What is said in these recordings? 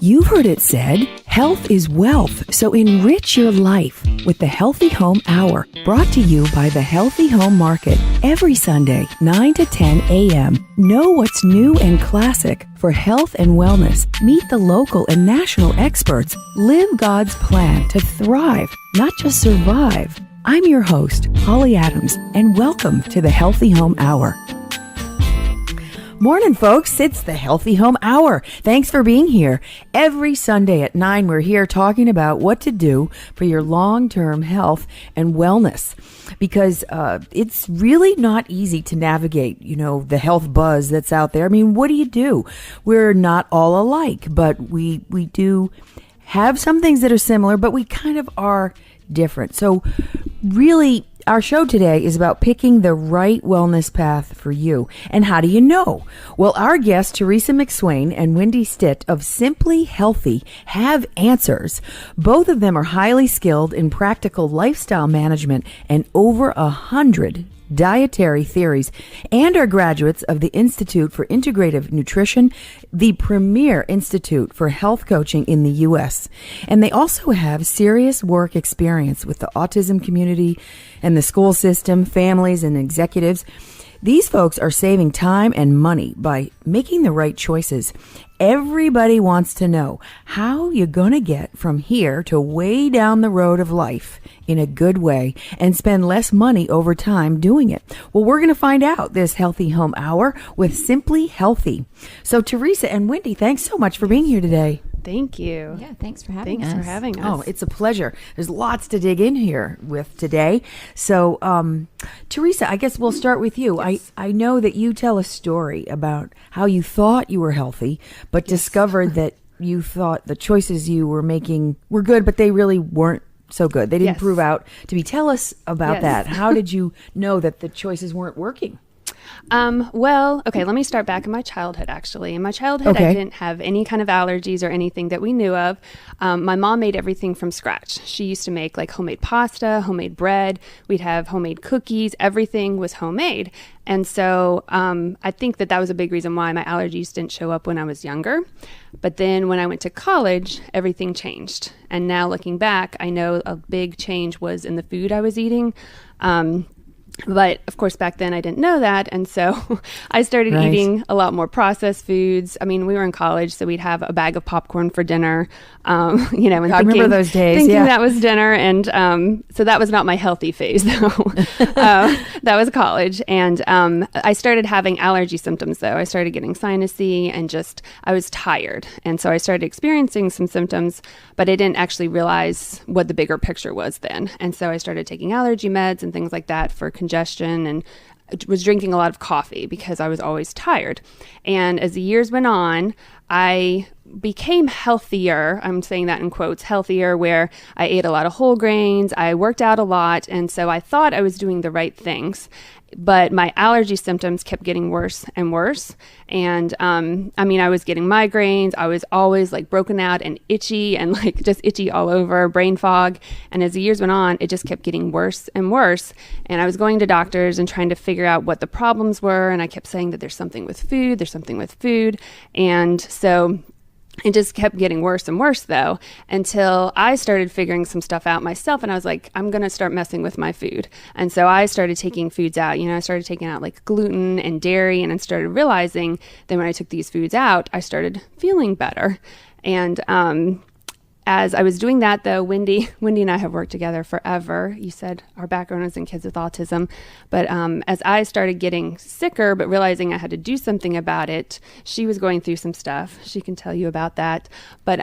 You've heard it said, health is wealth, so enrich your life with the Healthy Home Hour, brought to you by the Healthy Home Market every Sunday, 9 to 10 a.m. Know what's new and classic for health and wellness. Meet the local and national experts. Live God's plan to thrive, not just survive. I'm your host, Holly Adams, and welcome to the Healthy Home Hour. Morning, folks. It's the Healthy Home Hour. Thanks for being here. Every Sunday at 9, we're here talking about what to do for your long-term health and wellness, because it's really not easy to navigate, the health buzz that's out there. I mean, what do you do? We're not all alike, but we do have some things that are similar, but we kind of are different. So really, our show today is about picking the right wellness path for you. And how do you know? Well, our guests, Theresa McSwain and Wyndie Stitt of Simply Healthy, have answers. Both of them are highly skilled in practical lifestyle management and over 100 dietary theories, and are graduates of the Institute for Integrative Nutrition, the premier institute for health coaching in the U.S. And they also have serious work experience with the autism community and the school system, families, and executives. These folks are saving time and money by making the right choices. Everybody wants to know how you're going to get from here to way down the road of life in a good way and spend less money over time doing it. Well, we're going to find out this Healthy Home Hour with Simply Healthy. So Theresa and Wyndie, thanks so much for being here today. Thank you. Yeah, thanks for having us. Thanks for having us. Oh, it's a pleasure. There's lots to dig in here with today. So, Theresa, I guess we'll start with you. Yes. I know that you tell a story about how you thought you were healthy, but discovered that you thought the choices you were making were good, but they really weren't so good. They didn't prove out to be. Tell us about that. How did you know that the choices weren't working? Well, okay, let me start back in my childhood, actually. In my childhood, I didn't have any kind of allergies or anything that we knew of. My mom made everything from scratch. She used to make like homemade pasta, homemade bread. We'd have homemade cookies. Everything was homemade. And so I think that was a big reason why my allergies didn't show up when I was younger. But then when I went to college, everything changed. And now looking back, I know a big change was in the food I was eating. But of course, back then I didn't know that. And so I started eating a lot more processed foods. I mean, we were in college, so we'd have a bag of popcorn for dinner, and I remember those days, thinking that was dinner. And so that was not my healthy phase, though. That was college. And I started having allergy symptoms, though. I started getting sinusy and I was tired. And so I started experiencing some symptoms, but I didn't actually realize what the bigger picture was then. And so I started taking allergy meds and things like that for congestion, and was drinking a lot of coffee because I was always tired. And as the years went on, I became healthier. I'm saying that in quotes, healthier, where I ate a lot of whole grains. I worked out a lot. And so I thought I was doing the right things, but my allergy symptoms kept getting worse and worse. And I was getting migraines. I was always like broken out and itchy and like just itchy all over, brain fog. And as the years went on, it just kept getting worse and worse. And I was going to doctors and trying to figure out what the problems were. And I kept saying that there's something with food. And so it just kept getting worse and worse, though, until I started figuring some stuff out myself. And I was like, I'm going to start messing with my food. And so I started taking foods out. I started taking out like gluten and dairy. And I started realizing that when I took these foods out, I started feeling better. And as I was doing that, though, Wyndie and I have worked together forever. You said our background is in kids with autism. But as I started getting sicker, but realizing I had to do something about it, she was going through some stuff. She can tell you about that. But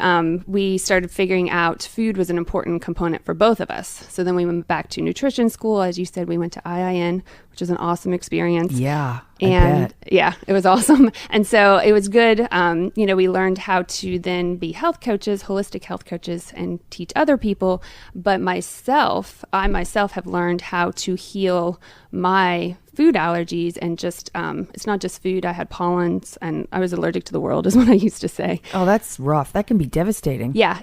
we started figuring out food was an important component for both of us. So then we went back to nutrition school. As you said, we went to IIN, which was an awesome experience. Yeah. And yeah, it was awesome. And so it was good. We learned how to then be health coaches, holistic health coaches, and teach other people. But I myself have learned how to heal my food allergies, and just it's not just food. I had pollens, and I was allergic to the world, is what I used to say. Oh, that's rough. That can be devastating. Yeah.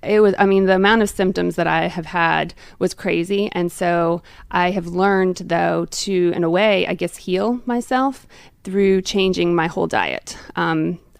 It was the amount of symptoms that I have had was crazy. And so I have learned, though, to, in a way, I guess, heal myself through changing my whole diet.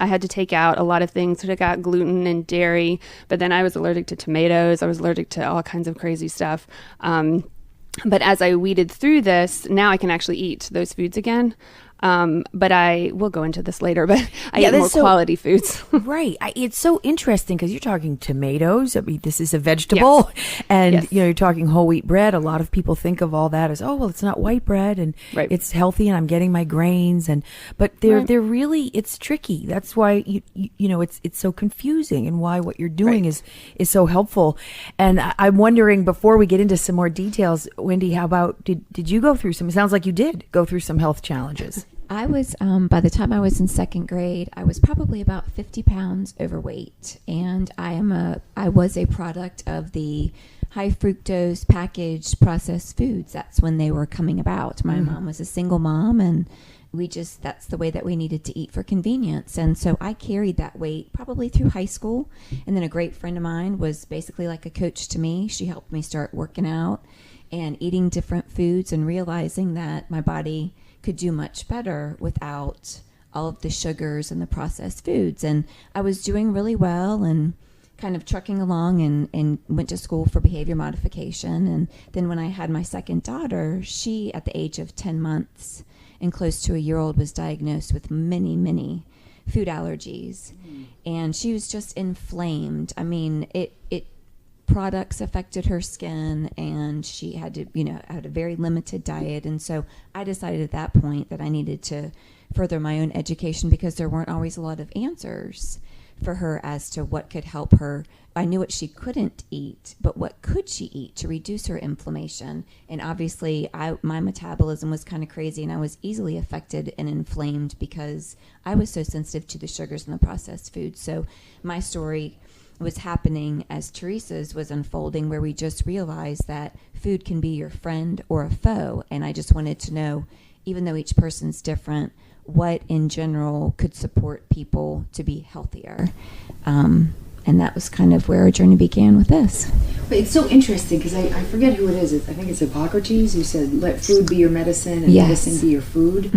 I had to take out a lot of things. I took out gluten and dairy, but then I was allergic to tomatoes. I was allergic to all kinds of crazy stuff. But as I weeded through this, now I can actually eat those foods again. But I will go into this later, but I eat more quality foods. Right. It's so interesting because you're talking tomatoes. I mean, this is a vegetable. Yes. And, yes. You're talking whole wheat bread. A lot of people think of all that as, oh, well, it's not white bread and it's healthy and I'm getting my grains. But they're really, it's tricky. That's why, it's so confusing and why what you're doing is so helpful. And I'm wondering, before we get into some more details, Wyndie, how about, did you go through it sounds like you did go through some health challenges. I was, by the time I was in second grade, I was probably about 50 pounds overweight. And I was a product of the high fructose packaged processed foods. That's when they were coming about. My mom was a single mom, and that's the way that we needed to eat for convenience. And so I carried that weight probably through high school. And then a great friend of mine was basically like a coach to me. She helped me start working out and eating different foods and realizing that my body could do much better without all of the sugars and the processed foods. And I was doing really well and kind of trucking along and went to school for behavior modification. And then when I had my second daughter, she, at the age of 10 months and close to a year old, was diagnosed with many, many food allergies. And she was just inflamed. I mean, it products affected her skin, and she had to, had a very limited diet. And so I decided at that point that I needed to further my own education, because there weren't always a lot of answers for her as to what could help her. I knew what she couldn't eat, but what could she eat to reduce her inflammation? And obviously my metabolism was kind of crazy, and I was easily affected and inflamed because I was so sensitive to the sugars and the processed foods. So my story was happening as Theresa's was unfolding, where we just realized that food can be your friend or a foe. And I just wanted to know, even though each person's different, what in general could support people to be healthier. And that was kind of where our journey began with this. But it's so interesting because I forget who it is. I think it's Hippocrates who said, let food be your medicine and medicine be your food.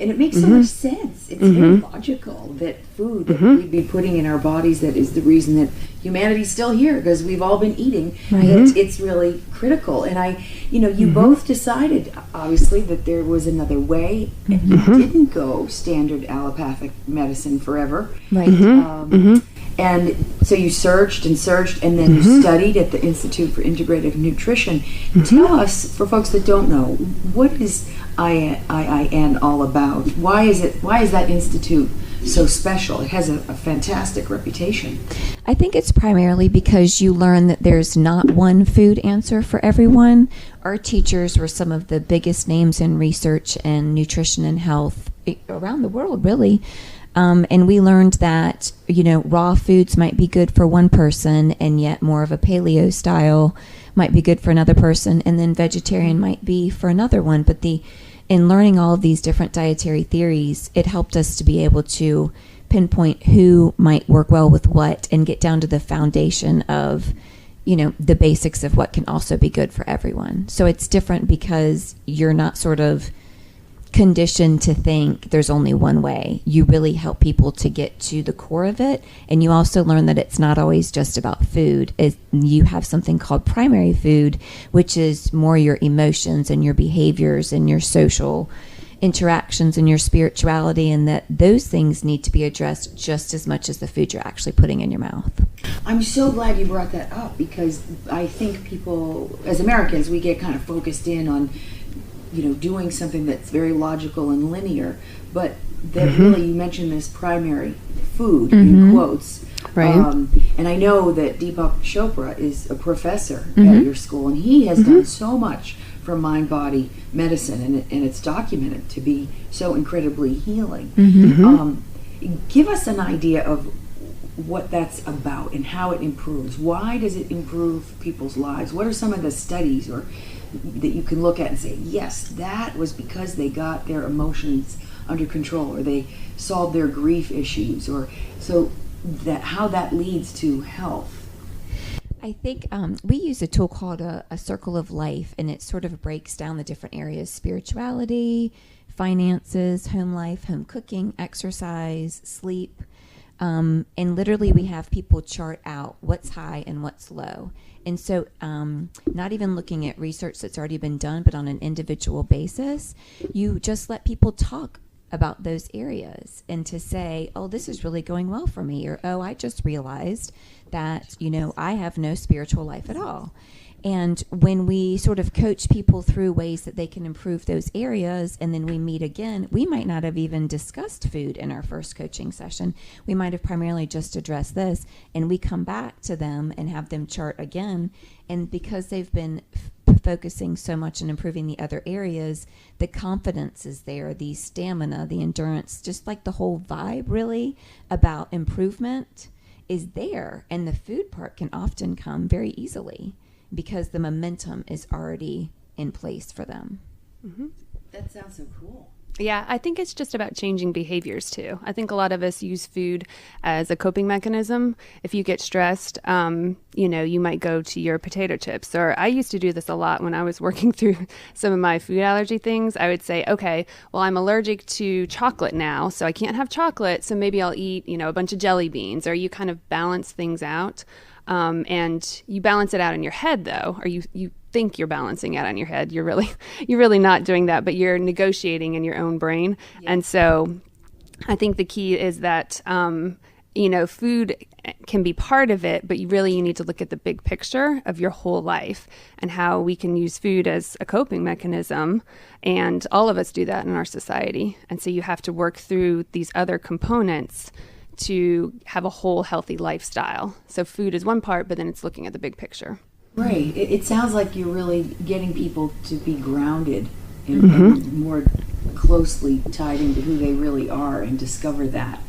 And it makes so much sense. It's very logical that food that we'd be putting in our bodies, that is the reason that humanity's still here, because we've all been eating. It's really critical. And you both decided, obviously, that there was another way. And you didn't go standard allopathic medicine forever. And so you searched and searched, and then you studied at the Institute for Integrative Nutrition. Tell us, for folks that don't know, what is IIN all about? Why is that institute so special? It has a fantastic reputation. I think it's primarily because you learn that there's not one food answer for everyone. Our teachers were some of the biggest names in research and nutrition and health around the world, really. And we learned that, raw foods might be good for one person, and yet more of a paleo style might be good for another person, and then vegetarian might be for another one. But in learning all of these different dietary theories, it helped us to be able to pinpoint who might work well with what and get down to the foundation of, the basics of what can also be good for everyone. So it's different because you're not sort of conditioned to think there's only one way. You really help people to get to the core of it. And you also learn that it's not always just about food. You have something called primary food, which is more your emotions and your behaviors and your social interactions and your spirituality, and that those things need to be addressed just as much as the food you're actually putting in your mouth. I'm so glad you brought that up, because I think people, as Americans, we get kind of focused in on doing something that's very logical and linear, but that really, you mentioned this primary food in quotes. And I know that Deepak Chopra is a professor at your school, and he has done so much for mind-body medicine, and it's documented to be so incredibly healing. Give us an idea of what that's about and how it improves. Why does it improve people's lives? What are some of the studies or that you can look at and say, yes, that was because they got their emotions under control, or they solved their grief issues, or so that how that leads to health? I think we use a tool called a circle of life, and it sort of breaks down the different areas: spirituality, finances, home life, home cooking, exercise, sleep. And literally we have people chart out what's high and what's low. And so not even looking at research that's already been done, but on an individual basis, you just let people talk about those areas and to say, oh, this is really going well for me, or, oh, I just realized that, I have no spiritual life at all. And when we sort of coach people through ways that they can improve those areas, and then we meet again, we might not have even discussed food in our first coaching session. We might have primarily just addressed this, and we come back to them and have them chart again. And because they've been focusing so much on improving the other areas, the confidence is there, the stamina, the endurance, just like the whole vibe really about improvement is there. And the food part can often come very easily because the momentum is already in place for them. Mm-hmm. That sounds so cool. Yeah, I think it's just about changing behaviors too. I think a lot of us use food as a coping mechanism. If you get stressed, you might go to your potato chips. Or I used to do this a lot when I was working through some of my food allergy things. I would say, okay, well, I'm allergic to chocolate now, so I can't have chocolate. So maybe I'll eat, a bunch of jelly beans. Or you kind of balance things out. And you balance it out in your head, though, or you think you're balancing it on your head. You're really not doing that, but you're negotiating in your own brain. Yeah. And so I think the key is that, food can be part of it, but you need to look at the big picture of your whole life and how we can use food as a coping mechanism. And all of us do that in our society. And so you have to work through these other components to have a whole healthy lifestyle. So food is one part, but then it's looking at the big picture. Right. It sounds like you're really getting people to be grounded and more closely tied into who they really are and discover that.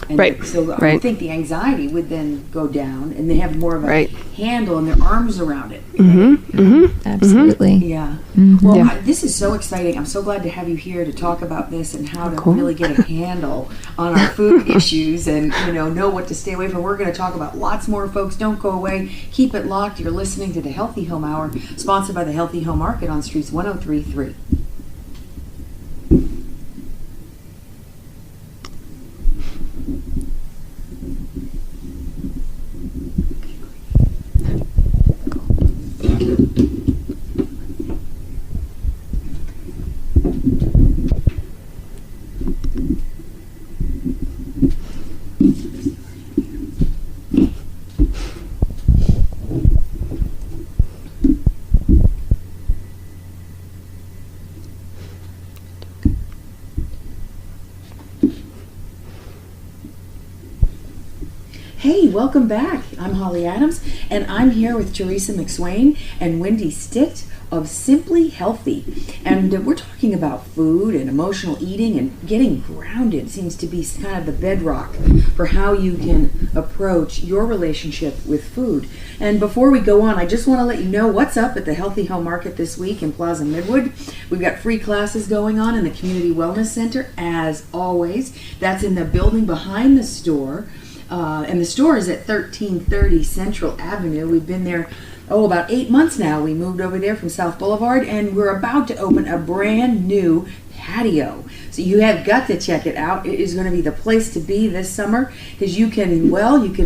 And right. So I think the anxiety would then go down and they have more of a handle and their arms around it. Mm-hmm. Mm-hmm. Absolutely. Yeah. Mm-hmm. Well, this is so exciting. I'm so glad to have you here to talk about this and how to really get a handle on our food issues and, know what to stay away from. We're going to talk about lots more, folks. Don't go away. Keep it locked. You're listening to the Healthy Home Hour, sponsored by the Healthy Home Market on Streets 103.3. Hey, welcome back. I'm Holly Adams, and I'm here with Theresa McSwain and Wyndie Stitt of Simply Healthy. And we're talking about food and emotional eating, and getting grounded seems to be kind of the bedrock for how you can approach your relationship with food. And before we go on, I just want to let you know what's up at the Healthy Home Market this week in Plaza Midwood. We've got free classes going on in the Community Wellness Center, as always. That's in the building behind the store. And the store is at 1330 Central Avenue. We've been there, about 8 months now. We moved over there from South Boulevard, and we're about to open a brand new patio. So you have got to check it out. It is going to be the place to be this summer, because you can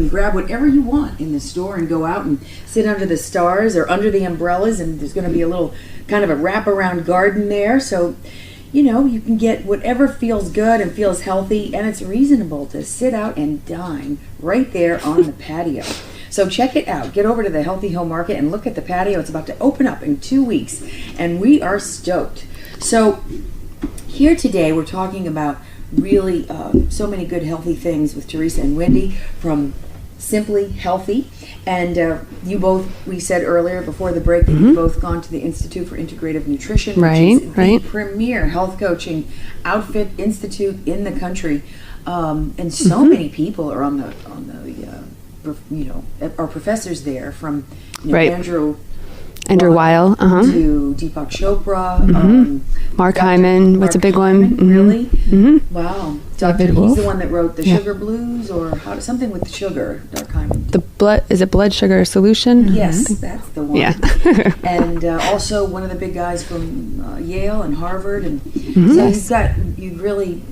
grab whatever you want in the store and go out and sit under the stars or under the umbrellas, and there's going to be a little kind of a wraparound garden there. So you can get whatever feels good and feels healthy, and it's reasonable to sit out and dine right there on the patio. So check it out. Get over to the Healthy Home Market and look at the patio. It's about to open up in 2 weeks, and we are stoked. So here today we're talking about really so many good healthy things with Theresa and Wyndie from Simply Healthy. And you both, we said earlier before the break that you've both gone to the Institute for Integrative Nutrition, which is the premier health coaching outfit institute in the country. And so many people are on the are professors there, from Andrew Andrew Weil, to Deepak Chopra, Mark Dr. Hyman. What's a big Hyman, one? Really? Wow. David He's Wolf? the one that wrote the Sugar Blues, or something with the sugar. Dr. Hyman. The blood sugar solution? Yes, that's the one. Yeah. And also one of the big guys from Yale and Harvard, and so you've really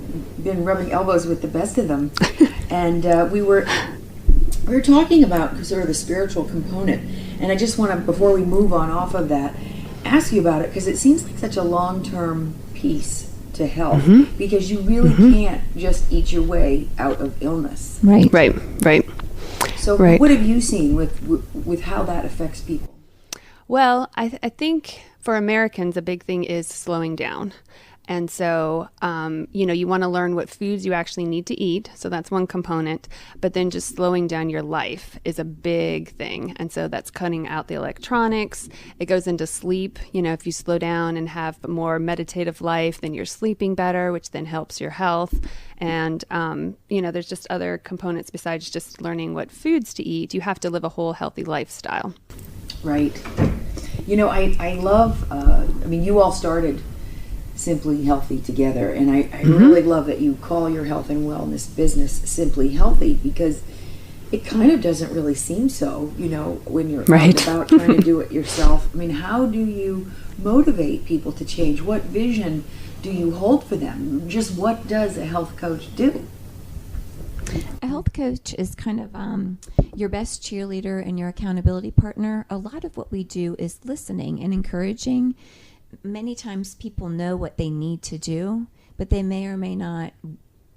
been rubbing elbows with the best of them. And we were talking about sort of the spiritual component, and I just want to, before we move on off of that, ask you about it, because it seems like such a long-term piece to health, because you really can't just eat your way out of illness. Right. So what have you seen with how that affects people? Well, I think for Americans, a big thing is slowing down. And so, you want to learn what foods you actually need to eat. So that's one component. But then just slowing down your life is a big thing. And so that's cutting out the electronics. It goes into sleep. If you slow down and have a more meditative life, then you're sleeping better, which then helps your health. And, there's just other components besides just learning what foods to eat. You have to live a whole healthy lifestyle. Right. I love, you all started Simply Healthy together, and I really love that you call your health and wellness business Simply Healthy, because it kind of doesn't really seem so, when you're out about trying to do it yourself. How do you motivate people to change? What vision do you hold for them? Just what does a health coach do? A health coach is kind of your best cheerleader and your accountability partner. A lot of what we do is listening and encouraging. Many times people know what they need to do, but they may or may not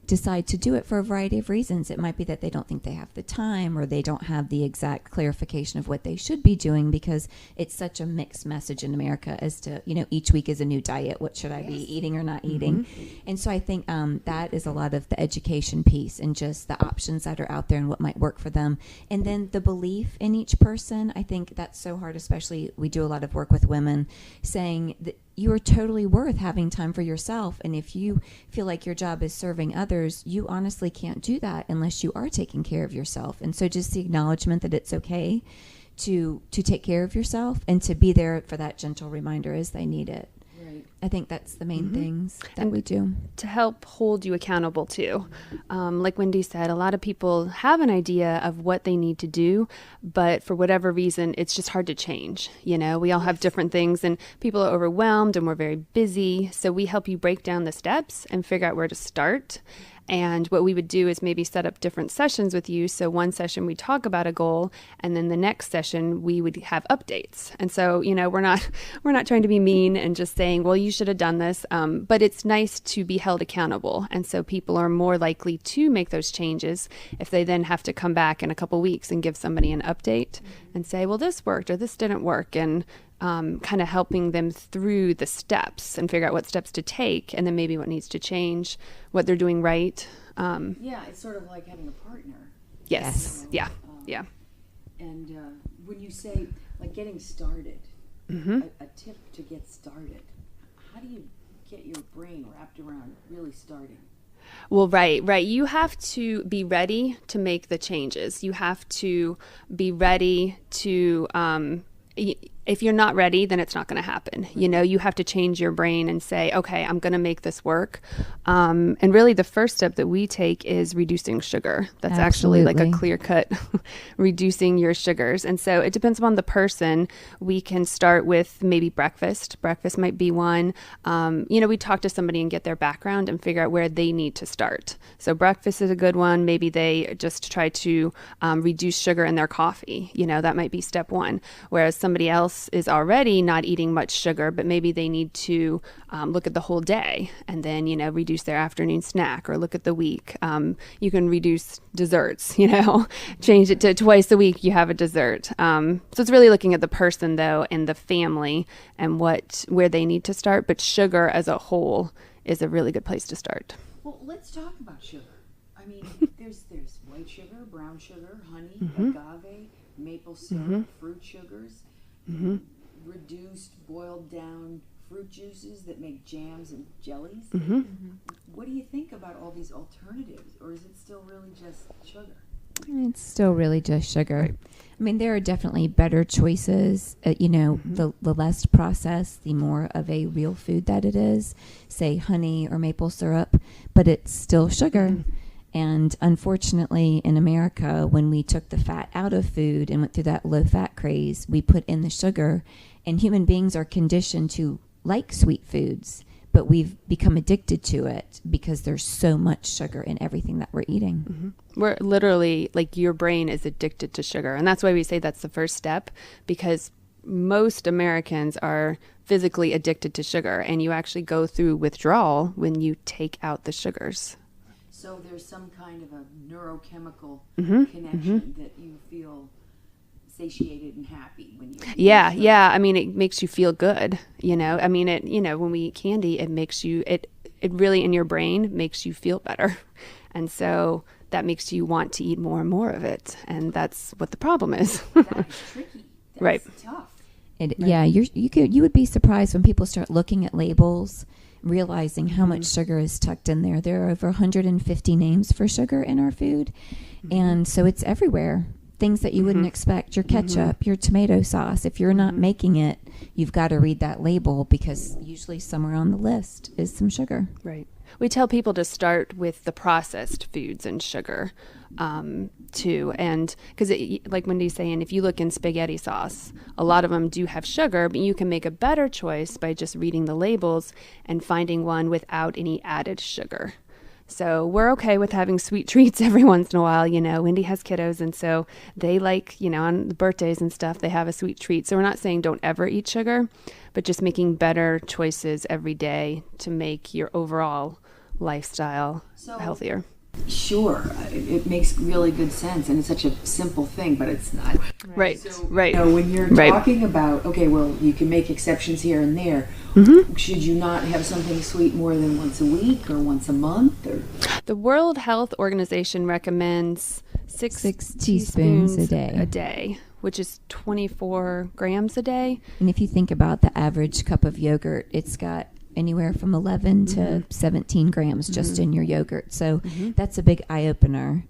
decide to do it for a variety of reasons. It might be that they don't think they have the time, or they don't have the exact clarification of what they should be doing, because it's such a mixed message in America as to, each week is a new diet. What should I be eating or not eating? And so I think that is a lot of the education piece, and just the options that are out there and what might work for them. And then the belief in each person. I think that's so hard, especially we do a lot of work with women, saying that you are totally worth having time for yourself. And if you feel like your job is serving others, you honestly can't do that unless you are taking care of yourself. And so just the acknowledgement that it's okay to take care of yourself, and to be there for that gentle reminder as they need it. Right. I think that's the main things that we do. To help hold you accountable too. Like Wyndie said, a lot of people have an idea of what they need to do, but for whatever reason, it's just hard to change. We all have different things, and people are overwhelmed, and we're very busy. So we help you break down the steps and figure out where to start. And what we would do is maybe set up different sessions with you. So one session we talk about a goal, and then the next session we would have updates. And so, we're not trying to be mean and just saying, well, you should have done this. But it's nice to be held accountable. And so people are more likely to make those changes if they then have to come back in a couple weeks and give somebody an update and say, well, this worked or this didn't work. And kind of helping them through the steps and figure out what steps to take, and then maybe what needs to change, what they're doing right. It's sort of like having a partner. Yes. Yeah. And when you say, like, getting started, a tip to get started, how do you get your brain wrapped around really starting? Well, right. You have to be ready to make the changes. You have to be ready to if you're not ready, then it's not going to happen. You have to change your brain and say, okay, I'm going to make this work. And really the first step that we take is reducing sugar. That's actually like a clear cut reducing your sugars. And so it depends upon the person. We can start with maybe breakfast. Breakfast might be one. We talk to somebody and get their background and figure out where they need to start. So breakfast is a good one. Maybe they just try to reduce sugar in their coffee. That might be step one. Whereas somebody else is already not eating much sugar, but maybe they need to look at the whole day and then, reduce their afternoon snack, or look at the week. You can reduce desserts, change it to twice a week you have a dessert. So it's really looking at the person though, and the family, and where they need to start. But sugar as a whole is a really good place to start. Well, let's talk about sugar. There's white sugar, brown sugar, honey, agave, maple syrup, fruit sugars, reduced, boiled down fruit juices that make jams and jellies. What do you think about all these alternatives, or is it still really just sugar? It's still really just sugar. Right. I mean, there are definitely better choices. The less processed, the more of a real food that it is, say honey or maple syrup, but it's still sugar. Mm-hmm. And unfortunately, in America, when we took the fat out of food and went through that low-fat craze, we put in the sugar, and human beings are conditioned to like sweet foods, but we've become addicted to it because there's so much sugar in everything that we're eating. Mm-hmm. We're literally, like, your brain is addicted to sugar. And that's why we say that's the first step, because most Americans are physically addicted to sugar, and you actually go through withdrawal when you take out the sugars. So there's some kind of a neurochemical connection that you feel satiated and happy when you eat. Yeah. I mean, it makes you feel good, I mean, when we eat candy, it makes you, it really in your brain makes you feel better. And so that makes you want to eat more and more of it. And that's what the problem is. That is tricky. That's right. Tough. Yeah, you would be surprised when people start looking at labels, realizing how much sugar is tucked in there. There are over 150 names for sugar in our food. And so it's everywhere. Things that you wouldn't expect, your ketchup, your tomato sauce. If you're not making it, you've got to read that label, because usually somewhere on the list is some sugar. Right. We tell people to start with the processed foods and sugar, too. And because, like Wyndie's saying, if you look in spaghetti sauce, a lot of them do have sugar, but you can make a better choice by just reading the labels and finding one without any added sugar. So we're okay with having sweet treats every once in a while. Wyndie has kiddos, and so they like, on the birthdays and stuff, they have a sweet treat. So we're not saying don't ever eat sugar, but just making better choices every day to make your overall lifestyle healthier. Sure, it makes really good sense, and it's such a simple thing, but it's not. Right, so, right. When you're talking about, okay, well, you can make exceptions here and there. Should you not have something sweet more than once a week or once a month? Or? The World Health Organization recommends six teaspoons a day, which is 24 grams a day. And if you think about the average cup of yogurt, it's got anywhere from 11 to 17 grams just in your yogurt. So that's a big eye-opener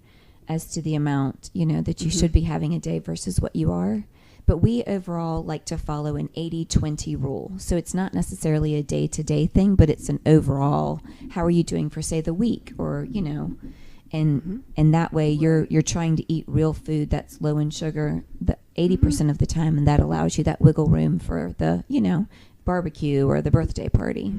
as to the amount, that you should be having a day versus what you are. But we overall like to follow an 80-20 rule. So it's not necessarily a day-to-day thing, but it's an overall, how are you doing for, say, the week? Or, and that way you're trying to eat real food that's low in sugar the 80% of the time, and that allows you that wiggle room for the, barbecue or the birthday party.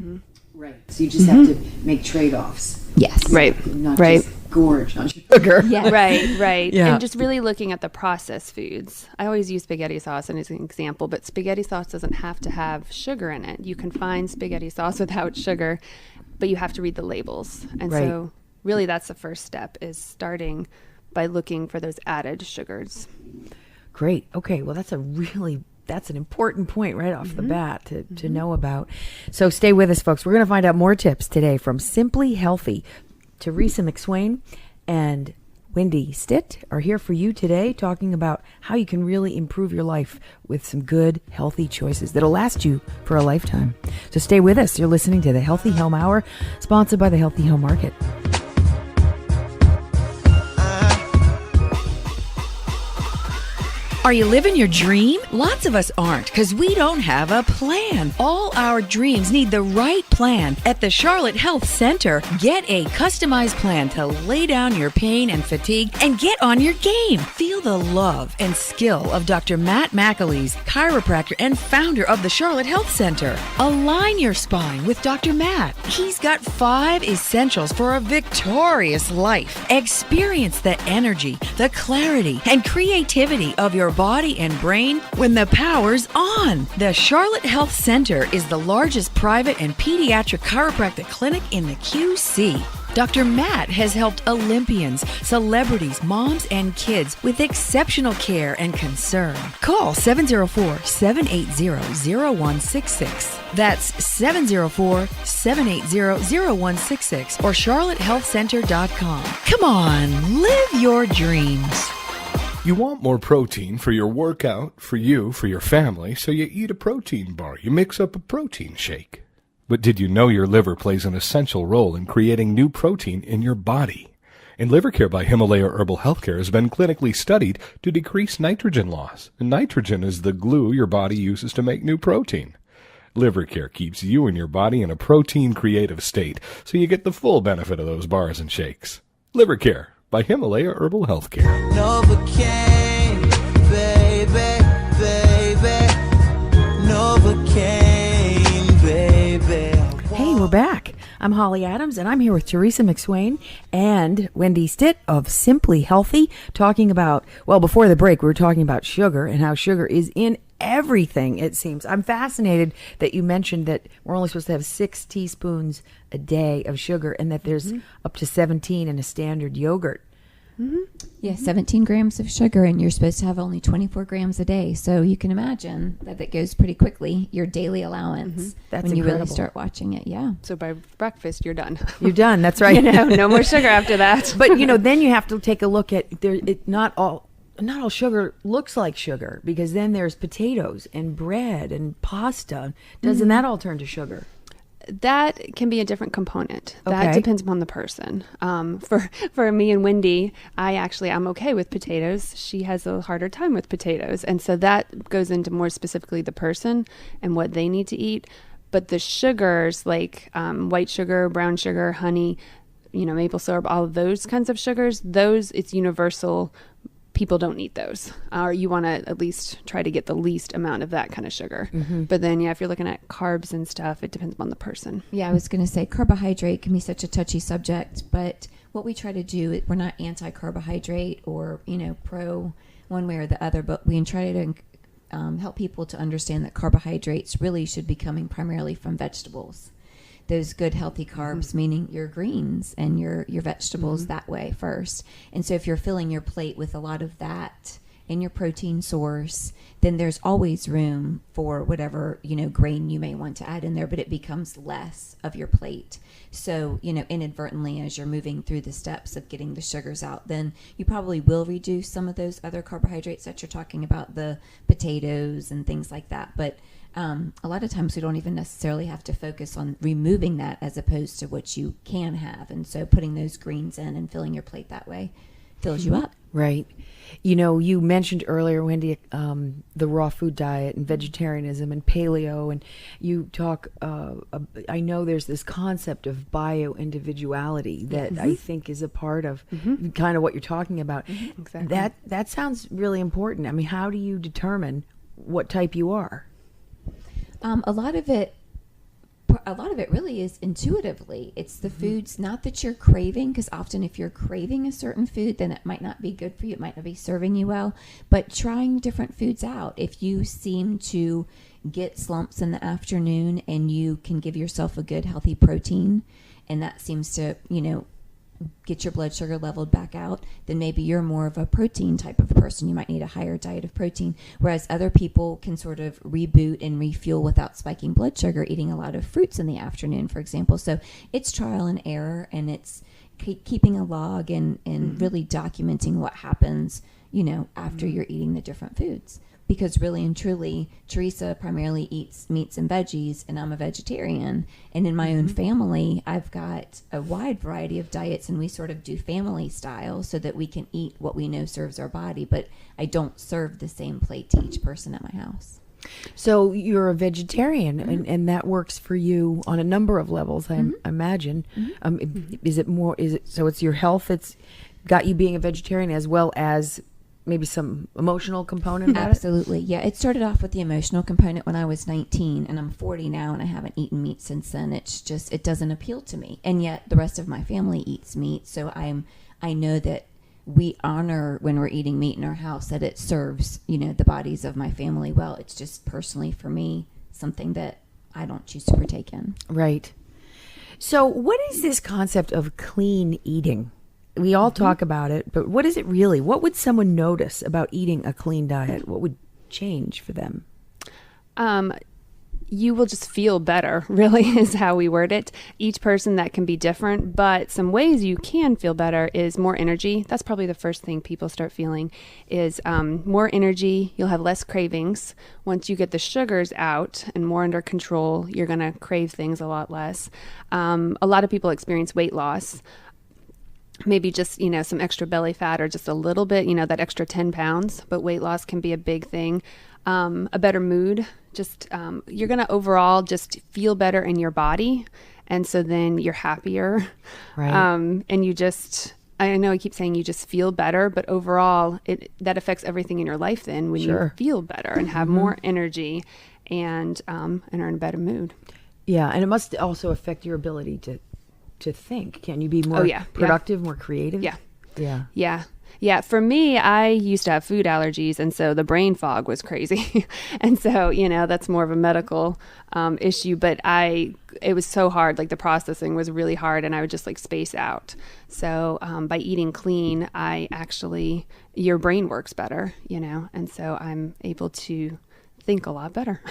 Right. So you just have to make trade-offs. Yes. Right. Not just gorge on sugar. Yes. Right. Yeah. And just really looking at the processed foods. I always use spaghetti sauce as an example, but spaghetti sauce doesn't have to have sugar in it. You can find spaghetti sauce without sugar, but you have to read the labels. And so really that's the first step, is starting by looking for those added sugars. Great. Okay. Well, that's an important point right off the bat to know about. So stay with us, folks. We're going to find out more tips today from Simply Healthy. Theresa McSwain and Wyndie Stitt are here for you today, talking about how you can really improve your life with some good, healthy choices that'll last you for a lifetime. So stay with us. You're listening to the Healthy Home Hour, sponsored by the Healthy Home Market. Are you living your dream? Lots of us aren't, because we don't have a plan. All our dreams need the right plan. At the Charlotte Health Center, get a customized plan to lay down your pain and fatigue and get on your game. Feel the love and skill of Dr. Matt McAleese, chiropractor and founder of the Charlotte Health Center. Align your spine with Dr. Matt. He's got 5 essentials for a victorious life. Experience the energy, the clarity, and creativity of your body and brain when the power's on. The Charlotte Health Center is the largest private and pediatric chiropractic clinic in the QC. Dr. Matt has helped Olympians, celebrities, moms, and kids with exceptional care and concern. Call 704-780-0166. That's 704-780-0166 or charlottehealthcenter.com. Come on, live your dreams. You want more protein for your workout, for you, for your family, so you eat a protein bar. You mix up a protein shake. But did you know your liver plays an essential role in creating new protein in your body? And Liver Care by Himalaya Herbal Healthcare has been clinically studied to decrease nitrogen loss. And nitrogen is the glue your body uses to make new protein. Liver Care keeps you and your body in a protein-creative state, so you get the full benefit of those bars and shakes. Liver Care by Himalaya Herbal Healthcare. Novocaine, baby, baby. Novocaine, baby. Hey, we're back. I'm Holly Adams, and I'm here with Theresa McSwain and Wyndie Stitt of Simply Healthy, talking about, well, before the break, we were talking about sugar and how sugar is in everything, it seems. I'm fascinated that you mentioned that we're only supposed to have 6 teaspoons a day of sugar and that there's up to 17 in a standard yogurt. Yeah, 17 grams of sugar, and you're supposed to have only 24 grams a day. So you can imagine that it goes pretty quickly, your daily allowance, That's when you really incredible. start watching it. Yeah. So by breakfast, you're done. You're done. That's right. No more sugar after that. But, then you have to take a look at not all sugar looks like sugar, because then there's potatoes and bread and pasta. Doesn't that all turn to sugar? That can be a different component. That Okay. depends upon the person. For me and Wyndie, I'm okay with potatoes. She has a harder time with potatoes. And so that goes into more specifically the person and what they need to eat. But the sugars like white sugar, brown sugar, honey, maple syrup, all of those kinds of sugars, it's universal. People don't need those, or you want to at least try to get the least amount of that kind of sugar. But then, if you're looking at carbs and stuff, it depends on the person. Yeah, I was going to say carbohydrate can be such a touchy subject, but what we try to do, we're not anti-carbohydrate or, pro one way or the other, but we try to help people to understand that carbohydrates really should be coming primarily from vegetables. Those good healthy carbs, meaning your greens and your vegetables that way first. And so if you're filling your plate with a lot of that in your protein source, then there's always room for whatever, grain you may want to add in there, but it becomes less of your plate. So, inadvertently, as you're moving through the steps of getting the sugars out, then you probably will reduce some of those other carbohydrates that you're talking about, the potatoes and things like that. But a lot of times we don't even necessarily have to focus on removing that as opposed to what you can have. And so putting those greens in and filling your plate that way fills you up. Right. You mentioned earlier, Wyndie, the raw food diet and vegetarianism and paleo, and you talk, I know there's this concept of bio-individuality that I think is a part of kind of what you're talking about. Exactly. That sounds really important. I mean, how do you determine what type you are? A lot of it really is intuitively. It's the foods, not that you're craving, because often if you're craving a certain food, then it might not be good for you. It might not be serving you well. But trying different foods out. If you seem to get slumps in the afternoon and you can give yourself a good healthy protein, and that seems to, get your blood sugar leveled back out, then maybe you're more of a protein type of person. You might need a higher diet of protein, whereas other people can sort of reboot and refuel without spiking blood sugar, eating a lot of fruits in the afternoon, for example. So it's trial and error, and it's keeping a log and really documenting what happens, after you're eating the different foods. Because really and truly, Theresa primarily eats meats and veggies, and I'm a vegetarian. And in my own family, I've got a wide variety of diets, and we sort of do family style so that we can eat what we know serves our body. But I don't serve the same plate to each person at my house. So you're a vegetarian, and that works for you on a number of levels, I imagine. So it's your health that's got you being a vegetarian, as well as maybe some emotional component about Absolutely. Yeah, it started off with the emotional component when I was 19, and I'm 40 now, and I haven't eaten meat since then. It's just, it doesn't appeal to me. And yet the rest of my family eats meat, so I know that we honor when we're eating meat in our house that it serves, the bodies of my family well. It's just personally for me something that I don't choose to partake in. Right. So what is this concept of clean eating? We all talk about it, but what is it really? What would someone notice about eating a clean diet? What would change for them? You will just feel better, really, is how we word it. Each person, that can be different, but some ways you can feel better is more energy. That's probably the first thing people start feeling is more energy. You'll have less cravings. Once you get the sugars out and more under control, you're going to crave things a lot less. A lot of people experience weight loss. maybe just, some extra belly fat or just a little bit, that extra 10 pounds, but weight loss can be a big thing. A better mood, just you're going to overall just feel better in your body. And so then you're happier. Right. And you just, I know I keep saying you just feel better, but overall that affects everything in your life then when you feel better and have more energy and are in a better mood. Yeah. And it must also affect your ability to think. Can you be more productive, more creative? Yeah. Yeah. Yeah. Yeah. For me, I used to have food allergies. And so the brain fog was crazy. And so, that's more of a medical issue. But it was so hard. Like the processing was really hard and I would just like space out. So by eating clean, your brain works better, and so I'm able to think a lot better.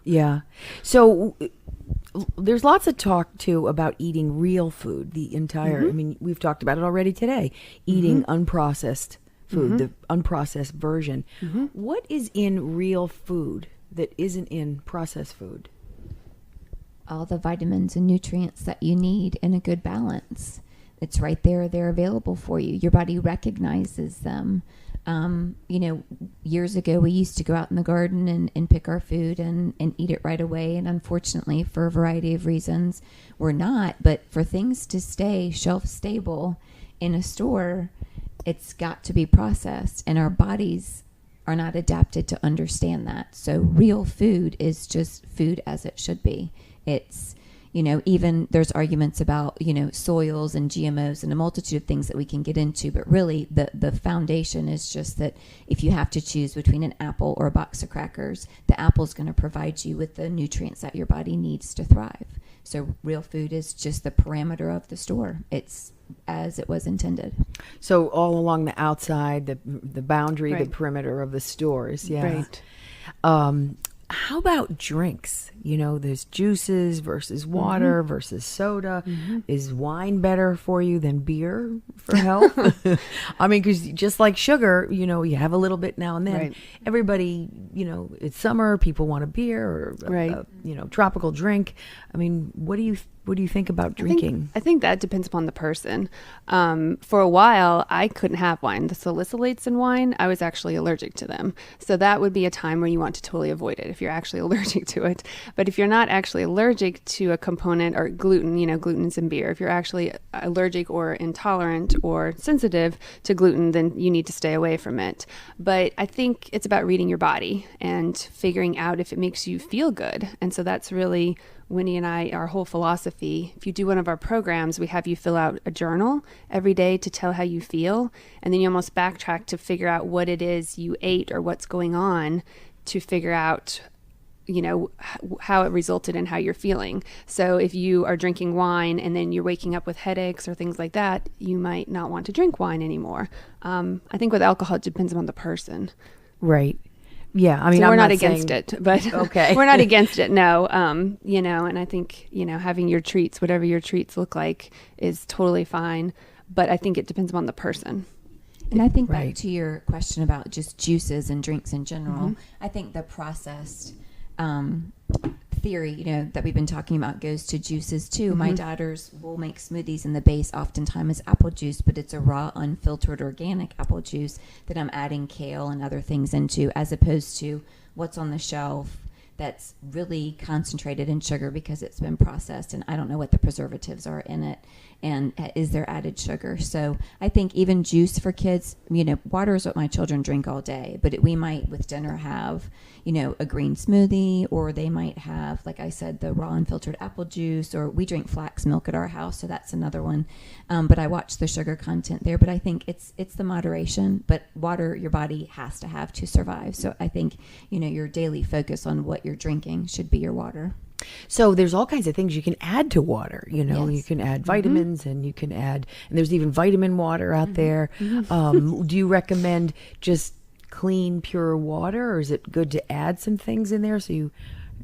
Yeah. So there's lots of talk too about eating real food. The entire, I mean, we've talked about it already today, eating unprocessed food, the unprocessed version. What is in real food that isn't in processed food? All the vitamins and nutrients that you need in a good balance. It's right there. They're available for you. Your body recognizes them. Years ago, we used to go out in the garden and pick our food and eat it right away. And unfortunately, for a variety of reasons, we're not. But for things to stay shelf stable in a store, it's got to be processed. And our bodies are not adapted to understand that. So real food is just food as it should be. It's, even there's arguments about, soils and GMOs and a multitude of things that we can get into. But really, the foundation is just that if you have to choose between an apple or a box of crackers, the apple's going to provide you with the nutrients that your body needs to thrive. So real food is just the parameter of the store. It's as it was intended. So all along the outside, the boundary, the perimeter of the stores. Yeah. Right. How about drinks? There's juices versus water versus soda. Is wine better for you than beer for health? I mean, because just like sugar, you have a little bit now and then. Right. Everybody, it's summer, people want a beer or a tropical drink. I mean, what do you think about drinking? I think that depends upon the person. For a while, I couldn't have wine. The salicylates in wine, I was actually allergic to them. So that would be a time where you want to totally avoid it if you're actually allergic to it. But if you're not actually allergic to a component or gluten, gluten's in beer. If you're actually allergic or intolerant or sensitive to gluten, then you need to stay away from it. But I think it's about reading your body and figuring out if it makes you feel good. And so that's really Wyndie and I, our whole philosophy. If you do one of our programs, we have you fill out a journal every day to tell how you feel. And then you almost backtrack to figure out what it is you ate or what's going on to figure out, how it resulted in how you're feeling. So if you are drinking wine and then you're waking up with headaches or things like that, you might not want to drink wine anymore. I think with alcohol, it depends on the person. Right. Yeah, I mean, so we're I'm not against it, but okay. We're not against it. No, and I think, having your treats, whatever your treats look like, is totally fine. But I think it depends on the person. And I think back to your question about just juices and drinks in general, I think the processed theory, that we've been talking about goes to juices too. My daughters will make smoothies and the base oftentimes is apple juice, but it's a raw, unfiltered, organic apple juice that I'm adding kale and other things into, as opposed to what's on the shelf that's really concentrated in sugar because it's been processed and I don't know what the preservatives are in it and is there added sugar. So I think even juice for kids, water is what my children drink all day, but we might with dinner have, a green smoothie, or they might have, like I said, the raw unfiltered apple juice, or we drink flax milk at our house. So that's another one. But I watch the sugar content there, but I think it's the moderation, but water your body has to have to survive. So I think, your daily focus on what you're drinking should be your water. So there's all kinds of things you can add to water. Yes. You can add vitamins and you can add, and there's even vitamin water out there. Do you recommend just clean, pure water, or is it good to add some things in there?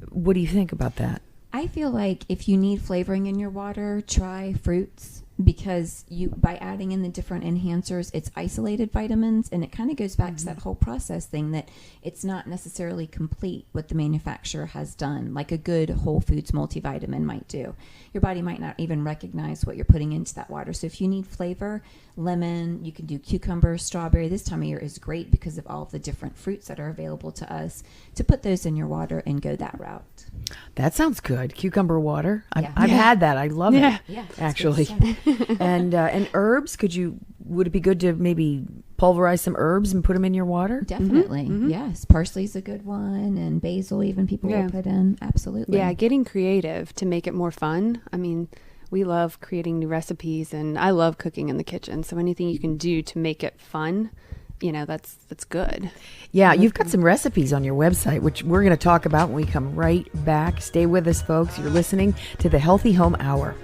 What do you think about that? I feel like if you need flavoring in your water, try fruits because by adding in the different enhancers, it's isolated vitamins, and it kind of goes back to that whole process thing that it's not necessarily complete what the manufacturer has done, like a good whole foods multivitamin might do. Your body might not even recognize what you're putting into that water. So if you need flavor, lemon, you can do cucumber, strawberry. This time of year is great because of all of the different fruits that are available to us, to put those in your water and go that route. That sounds good. Cucumber water. Yeah. I've had that. I love it. Yeah, it's actually. good stuff. And herbs. Would it be good to maybe pulverize some herbs and put them in your water? Definitely. Yes. Parsley's a good one, and basil even people will put in. Absolutely. Yeah, getting creative to make it more fun. I mean, we love creating new recipes, and I love cooking in the kitchen. So anything you can do to make it fun, that's good. Yeah, you've got some recipes on your website, which we're going to talk about when we come right back. Stay with us, folks. You're listening to the Healthy Home Hour.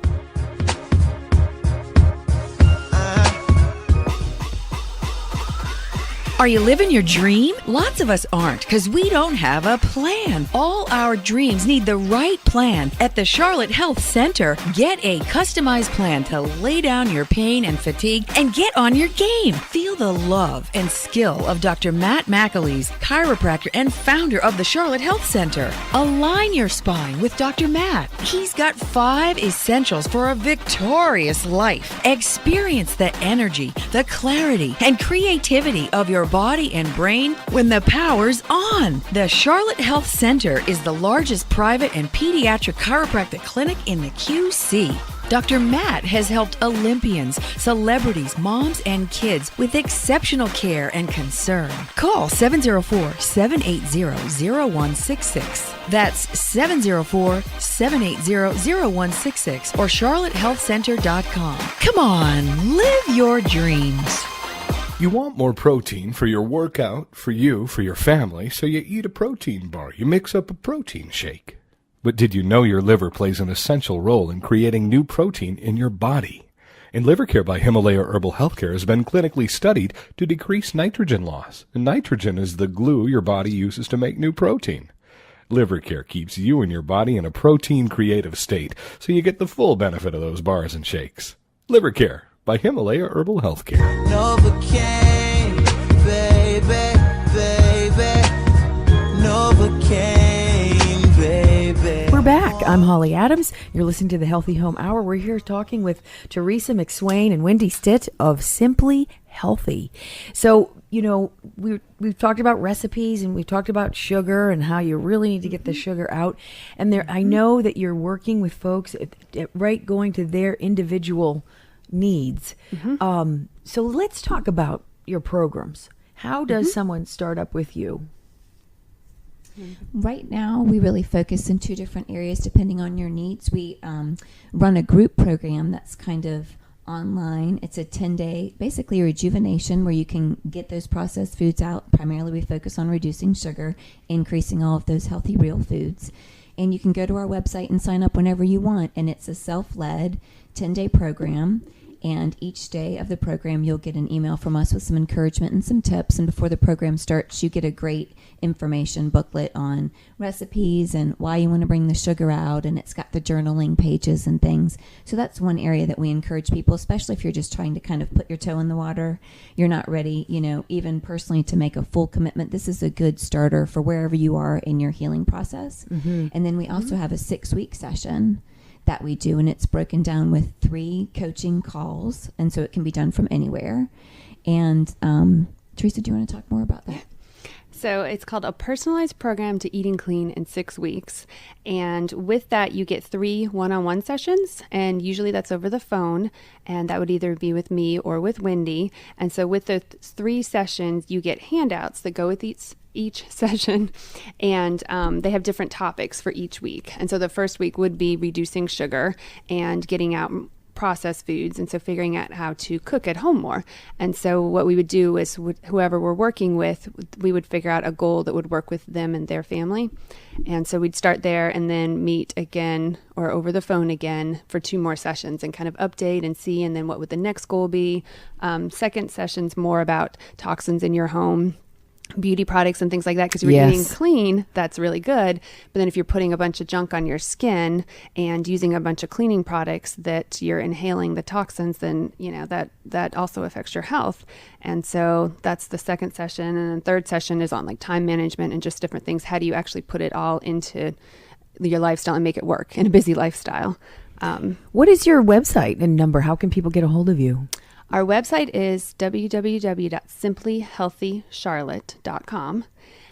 Are you living your dream? Lots of us aren't, because we don't have a plan. All our dreams need the right plan. At the Charlotte Health Center, get a customized plan to lay down your pain and fatigue and get on your game. Feel the love and skill of Dr. Matt McAleese, chiropractor and founder of the Charlotte Health Center. Align your spine with Dr. Matt. He's got 5 essentials for a victorious life. Experience the energy, the clarity, and creativity of your body and brain when the power's on. The Charlotte Health Center is the largest private and pediatric chiropractic clinic in the QC. Dr. Matt has helped Olympians, celebrities, moms, and kids with exceptional care and concern. Call 704-780-0166. That's 704-780-0166 or charlottehealthcenter.com. Come on, live your dreams. You want more protein for your workout, for you, for your family, so you eat a protein bar. You mix up a protein shake. But did you know your liver plays an essential role in creating new protein in your body? And Liver Care by Himalaya Herbal Healthcare has been clinically studied to decrease nitrogen loss. And nitrogen is the glue your body uses to make new protein. Liver Care keeps you and your body in a protein creative state, so you get the full benefit of those bars and shakes. Liver Care by Himalaya Herbal Healthcare. Novocaine, baby, baby. Novocaine, baby. We're back. I'm Holly Adams. You're listening to the Healthy Home Hour. We're here talking with Theresa McSwain and Wyndie Stitt of Simply Healthy. So, we've talked about recipes and we've talked about sugar and how you really need to get the sugar out. And I know that you're working with folks going to their individual needs. So let's talk about your programs. How does someone start up with you? Right now, we really focus in 2 different areas depending on your needs. We run a group program that's kind of online. It's a 10-day, basically rejuvenation where you can get those processed foods out. Primarily, we focus on reducing sugar, increasing all of those healthy real foods. And you can go to our website and sign up whenever you want. And it's a self-led 10-day program. And each day of the program, you'll get an email from us with some encouragement and some tips. And before the program starts, you get a great information booklet on recipes and why you want to bring the sugar out. And it's got the journaling pages and things. So that's one area that we encourage people, especially if you're just trying to kind of put your toe in the water. You're not ready, even personally to make a full commitment. This is a good starter for wherever you are in your healing process. And then we also have a 6-week session that we do, and it's broken down with 3 coaching calls, and so it can be done from anywhere. And Theresa, do you want to talk more about that? So it's called a personalized program to eating clean in 6 weeks. And with that, you get 3 one-on-one sessions. And usually that's over the phone. And that would either be with me or with Wyndie. And so with the 3 sessions, you get handouts that go with each session, and they have different topics for each week. And so the first week would be reducing sugar and getting out processed foods, and so figuring out how to cook at home more. And so what we would do is whoever we're working with, we would figure out a goal that would work with them and their family. And so we'd start there and then meet again or over the phone again for 2 more sessions and kind of update and see, and then what would the next goal be. Second session's more about toxins in your home. beauty products and things like that, because you're eating Yes. clean, that's really good. But then if you're putting a bunch of junk on your skin and using a bunch of cleaning products that you're inhaling the toxins, then that also affects your health. And so that's the second session. And then third session is on like time management and just different things. How do you actually put it all into your lifestyle and make it work in a busy lifestyle? What is your website and number? How can people get a hold of you? Our website is www.simplyhealthycharlotte.com.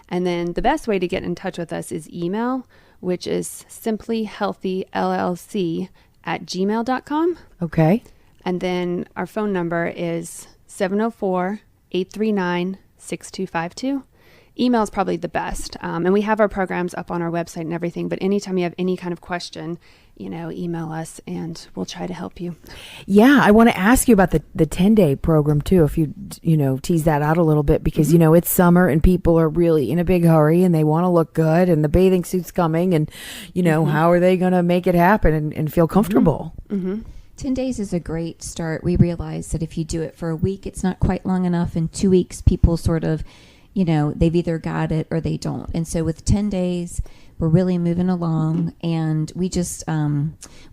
And then the best way to get in touch with us is email, which is simplyhealthyllc@gmail.com. Okay. And then our phone number is 704-839-6252. Email is probably the best. And we have our programs up on our website and everything. But anytime you have any kind of question, email us and we'll try to help you. Yeah, I want to ask you about the 10-day program too, if you tease that out a little bit, because it's summer and people are really in a big hurry and they want to look good and the bathing suit's coming and how are they going to make it happen and feel comfortable? 10 days is a great start. We realize that if you do it for a week, it's not quite long enough. In 2 weeks, people sort of, they've either got it or they don't. And so with 10 days, we're really moving along, and we just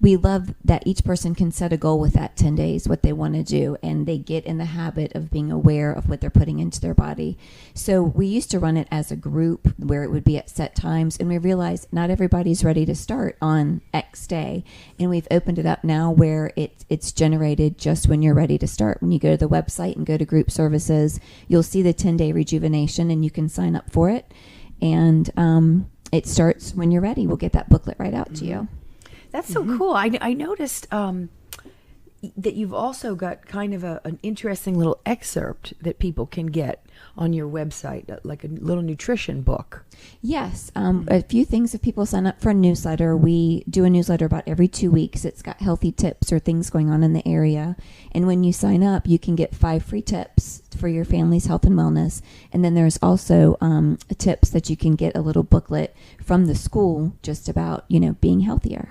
we love that each person can set a goal with that 10 days, what they want to do, and they get in the habit of being aware of what they're putting into their body. So we used to run it as a group where it would be at set times, and we realized not everybody's ready to start on X day, and we've opened it up now where it's generated just when you're ready to start. When you go to the website and go to group services, you'll see the 10-day rejuvenation, and you can sign up for it. And it starts when you're ready. We'll get that booklet right out to you. That's so cool. I noticed that you've also got kind of an interesting little excerpt that people can get on your website, like a little nutrition book. Yes. A few things. If people sign up for a newsletter, we do a newsletter about every 2 weeks. It's got healthy tips or things going on in the area. And when you sign up, you can get 5 free tips for your family's health and wellness. And then there's also tips that you can get a little booklet from the school just about, being healthier.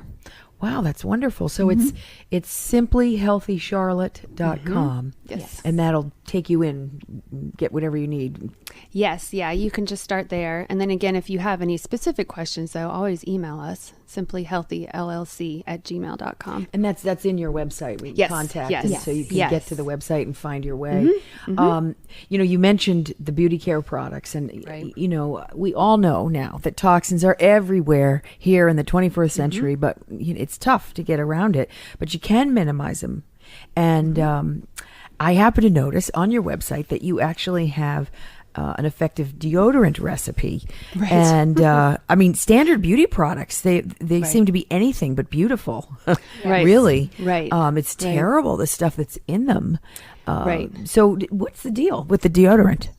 Wow, that's wonderful. So it's simplyhealthycharlotte.com. Yes. And that'll take you in, get whatever you need. Yes, yeah, you can just start there. And then again, if you have any specific questions, though, always email us, simplyhealthyllc@gmail.com. And that's in your website. We Yes, contact yes, and yes, so you can yes. get to the website and find your way. You mentioned the beauty care products, and Right. we all know now that toxins are everywhere here in the 21st century, but it's tough to get around it. But you can minimize them, and I happen to notice on your website that you actually have an effective deodorant recipe. Right. And standard beauty products, they seem to be anything but beautiful. Right. Really. Right. It's terrible, the stuff that's in them. Right. So what's the deal with the deodorant?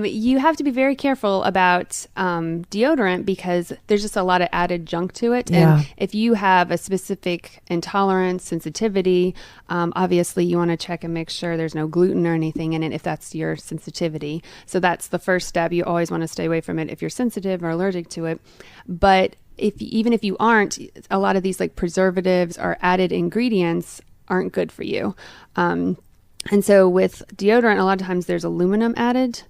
You have to be very careful about deodorant because there's just a lot of added junk to it. Yeah. And if you have a specific intolerance, sensitivity, obviously you want to check and make sure there's no gluten or anything in it if that's your sensitivity. So that's the first step. You always want to stay away from it if you're sensitive or allergic to it. But even if you aren't, a lot of these like preservatives or added ingredients aren't good for you. And so with deodorant, a lot of times there's aluminum added.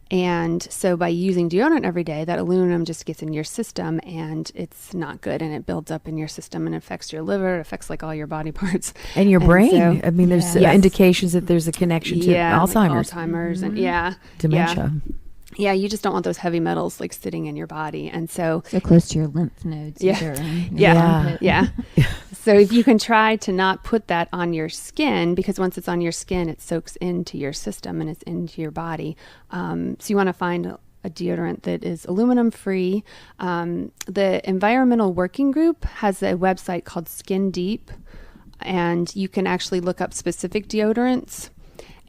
And so by using deodorant every day, that aluminum just gets in your system and it's not good. And it builds up in your system and affects your liver. It affects like all your body parts. And your brain. So, There's Yes. indications that there's a connection to Alzheimer's. And Dementia. Yeah, you just don't want those heavy metals like sitting in your body. And so close to your lymph nodes. Yeah. either, and Yeah. your armpit. Yeah. So if you can try to not put that on your skin, because once it's on your skin, it soaks into your system and it's into your body. So you want to find a deodorant that is aluminum free. The Environmental Working Group has a website called Skin Deep, and you can actually look up specific deodorants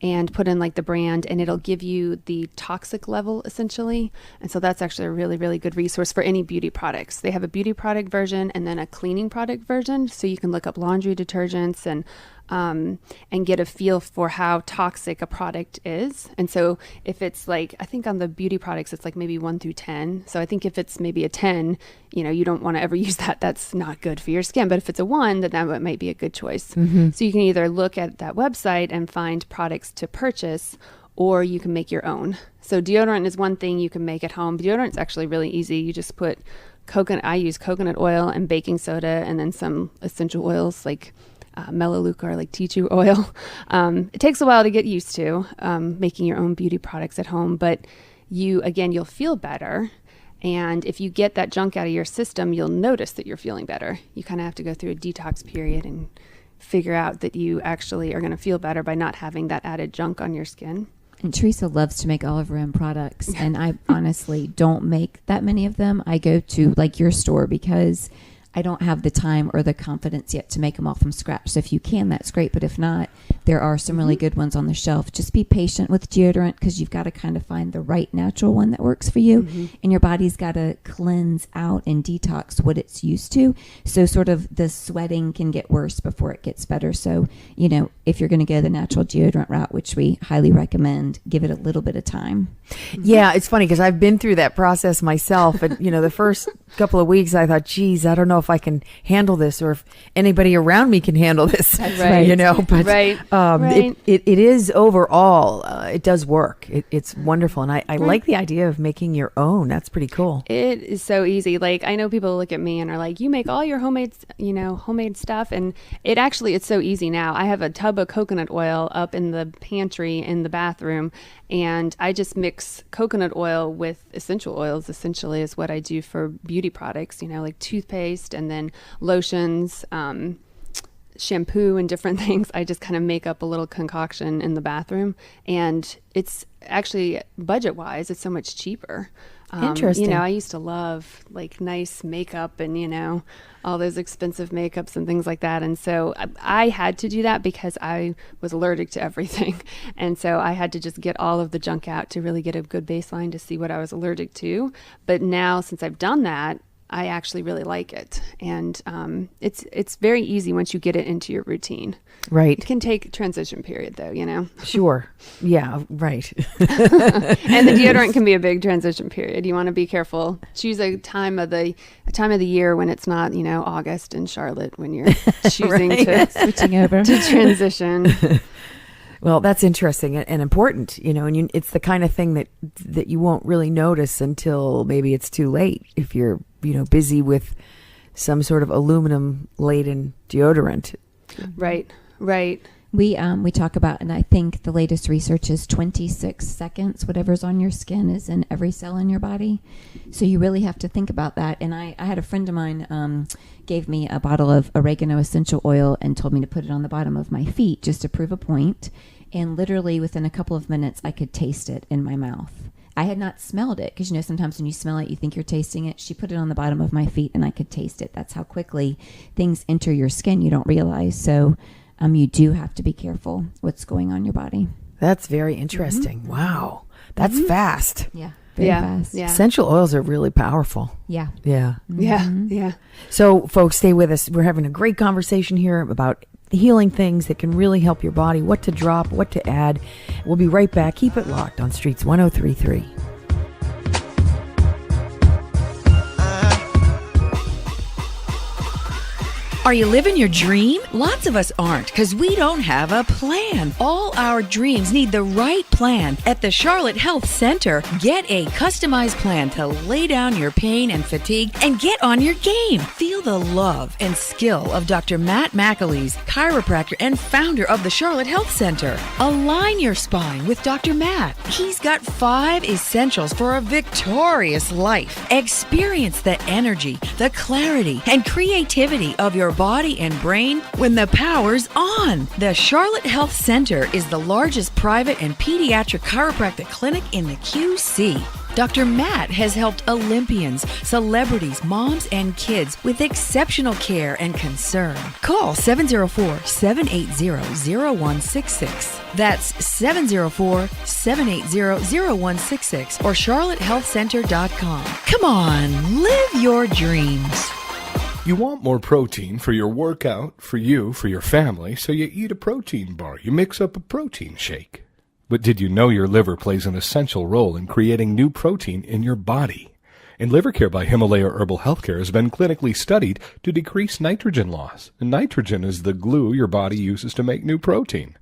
and put in like the brand, and it'll give you the toxic level essentially. And so that's actually a really, really good resource for any beauty products. They have a beauty product version and then a cleaning product version. So you can look up laundry detergents and get a feel for how toxic a product is. And so if it's like, I think on the beauty products, it's like maybe 1 through 10. So I think if it's maybe a 10, you don't want to ever use that. That's not good for your skin. But if it's a 1, then that might be a good choice. So you can either look at that website and find products to purchase, or you can make your own. So deodorant is one thing you can make at home. Deodorant's actually really easy. You just put I use coconut oil and baking soda, and then some essential oils like Melaleuca or like tea tree oil. It takes a while to get used to making your own beauty products at home, but you'll feel better. And if you get that junk out of your system, you'll notice that you're feeling better. You kind of have to go through a detox period and figure out that you actually are going to feel better by not having that added junk on your skin. And Theresa loves to make all of her own products. And I honestly don't make that many of them. I go to like your store because I don't have the time or the confidence yet to make them all from scratch. So if you can, that's great. But if not, there are some really good ones on the shelf. Just be patient with deodorant because you've got to kind of find the right natural one that works for you. And your body's got to cleanse out and detox what it's used to. So sort of the sweating can get worse before it gets better. So, if you're going to go the natural deodorant route, which we highly recommend, give it a little bit of time. Yeah, it's funny because I've been through that process myself. And, the first couple of weeks I thought, geez, I don't know if I can handle this or if anybody around me can handle this. That's right. But Right. It is overall, it does work. It's wonderful. And I like the idea of making your own. That's pretty cool. It is so easy. Like, I know people look at me and are like, you make all your homemade stuff. And it's so easy now. I have a tub of coconut oil up in the pantry in the bathroom, and I just mix coconut oil with essential oils, essentially, is what I do for beauty products, like toothpaste and then lotions, shampoo and different things. I just kind of make up a little concoction in the bathroom, and it's actually budget-wise, it's so much cheaper. Interesting. I used to love like nice makeup and, all those expensive makeups and things like that. And so I had to do that because I was allergic to everything. And so I had to just get all of the junk out to really get a good baseline to see what I was allergic to. But now, since I've done that, I actually really like it. And it's very easy once you get it into your routine. Right. It can take a transition period though, Sure. Yeah, right. And the deodorant can be a big transition period. You want to be careful. Choose a time of the year when it's not, August in Charlotte when you're choosing to Switching over. to transition. Well, that's interesting and important, and it's the kind of thing that you won't really notice until maybe it's too late if you're, busy with some sort of aluminum laden deodorant. Right. We talk about, and I think the latest research is 26 seconds, whatever's on your skin is in every cell in your body. So you really have to think about that. And I had a friend of mine gave me a bottle of oregano essential oil and told me to put it on the bottom of my feet just to prove a point. And literally within a couple of minutes, I could taste it in my mouth. I had not smelled it because, sometimes when you smell it, you think you're tasting it. She put it on the bottom of my feet and I could taste it. That's how quickly things enter your skin. You don't realize. So you do have to be careful what's going on in your body. That's very interesting. Wow. That's fast. Yeah. Very fast. Yeah. Essential oils are really powerful. Yeah. Yeah. Yeah. So, folks, stay with us. We're having a great conversation here about healing things that can really help your body, what to drop, what to add. We'll be right back. Keep it locked on Streets 103.3. Are you living your dream? Lots of us aren't because we don't have a plan. All our dreams need the right plan. At the Charlotte Health Center, get a customized plan to lay down your pain and fatigue and get on your game. Feel the love and skill of Dr. Matt McAleese, chiropractor and founder of the Charlotte Health Center. Align your spine with Dr. Matt. He's got 5 essentials for a victorious life. Experience the energy, the clarity, and creativity of your body and brain when the power's on. The Charlotte Health Center is the largest private and pediatric chiropractic clinic in the QC. Dr. Matt has helped Olympians, celebrities, moms, and kids with exceptional care and concern. Call 704-780-0166. That's 704-780-0166 or charlottehealthcenter.com. Come on, live your dreams. You want more protein for your workout, for you, for your family, so you eat a protein bar. You mix up a protein shake. But did you know your liver plays an essential role in creating new protein in your body? And Liver Care by Himalaya Herbal Healthcare has been clinically studied to decrease nitrogen loss. And nitrogen is the glue your body uses to make new protein.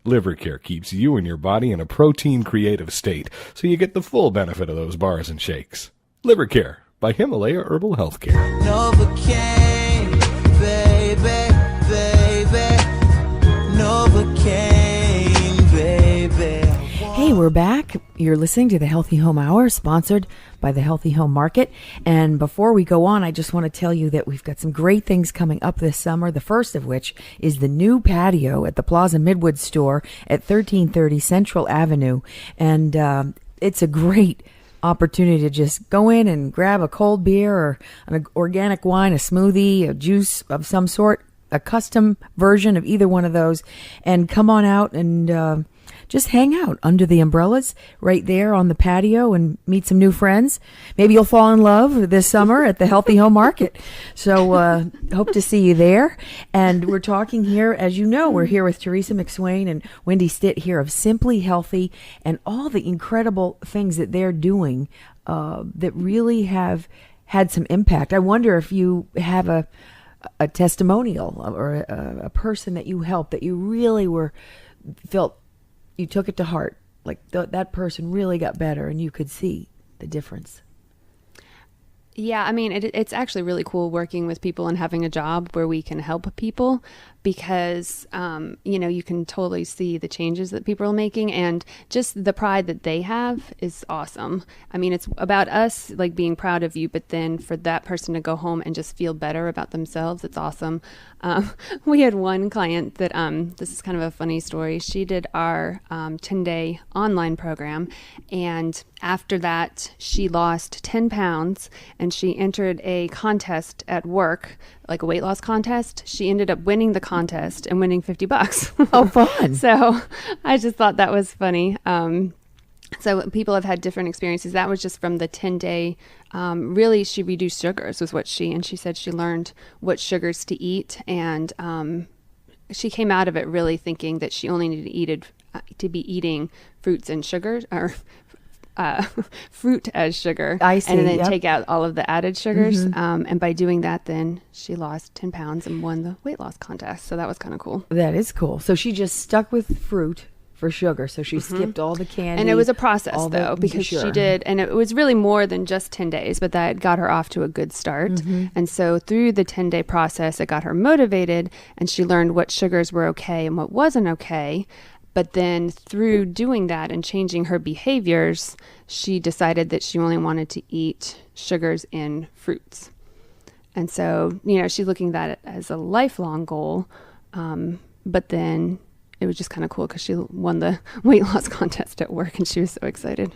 Liver Care keeps you and your body in a protein creative state, so you get the full benefit of those bars and shakes. Liver Care by Himalaya Herbal Healthcare. Novocaine, baby, baby. Novocaine, baby. Hey, we're back. You're listening to the Healthy Home Hour, sponsored by the Healthy Home Market. And before we go on, I just want to tell you that we've got some great things coming up this summer. The first of which is the new patio at the Plaza Midwood store at 1330 Central Avenue. And it's a great opportunity to just go in and grab a cold beer or an organic wine, a smoothie, a juice of some sort, a custom version of either one of those, and come on out and just hang out under the umbrellas right there on the patio and meet some new friends. Maybe you'll fall in love this summer at the Healthy Home Market. So hope to see you there. And we're talking here, as you know, we're here with Theresa McSwain and Wyndie Stitt here of Simply Healthy and all the incredible things that they're doing that really have had some impact. I wonder if you have a testimonial or a person that you helped that you really felt you took it to heart, like that person really got better and you could see the difference. Yeah, I mean, it's actually really cool working with people and having a job where we can help people because, you can totally see the changes that people are making and just the pride that they have is awesome. I mean, it's about us like being proud of you, but then for that person to go home and just feel better about themselves, it's awesome. We had one client that, this is kind of a funny story. She did our 10-day online program, and after that, she lost 10 pounds, and she entered a contest at work, like a weight loss contest. She ended up winning the contest and winning $50. Oh, fun. So I just thought that was funny. So people have had different experiences. That was just from the 10-day. Really, she reduced sugars was what she said she learned what sugars to eat. And she came out of it really thinking that she only needed to be eating fruits and sugars or fruit as sugar. I see, and then yep. take out all of the added sugars. And by doing that, then she lost 10 pounds and won the weight loss contest. So that was kind of cool. That is cool. So she just stuck with fruit for sugar. So she skipped all the candy. And it was a process though, because sure. she did, and it was really more than just 10 days, but that got her off to a good start. And so through the 10-day process, it got her motivated and she learned what sugars were okay and what wasn't okay. But then through doing that and changing her behaviors, she decided that she only wanted to eat sugars in fruits. And so, she's looking at it as a lifelong goal. But then it was just kind of cool because she won the weight loss contest at work and she was so excited.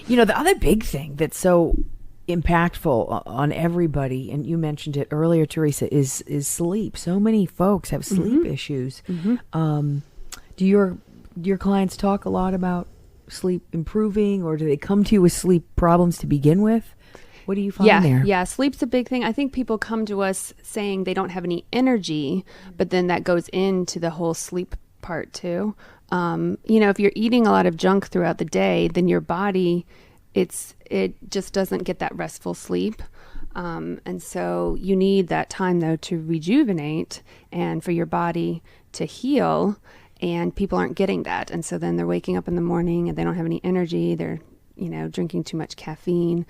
The other big thing that's so impactful on everybody, and you mentioned it earlier, Theresa, is sleep. So many folks have sleep issues. Do your clients talk a lot about sleep improving, or do they come to you with sleep problems to begin with? What do you find there? Yeah, sleep's a big thing. I think people come to us saying they don't have any energy, but then that goes into the whole sleep part too. If you're eating a lot of junk throughout the day, then your body, it just doesn't get that restful sleep. And so you need that time though to rejuvenate and for your body to heal. And people aren't getting that. And so then they're waking up in the morning and they don't have any energy. They're, drinking too much caffeine.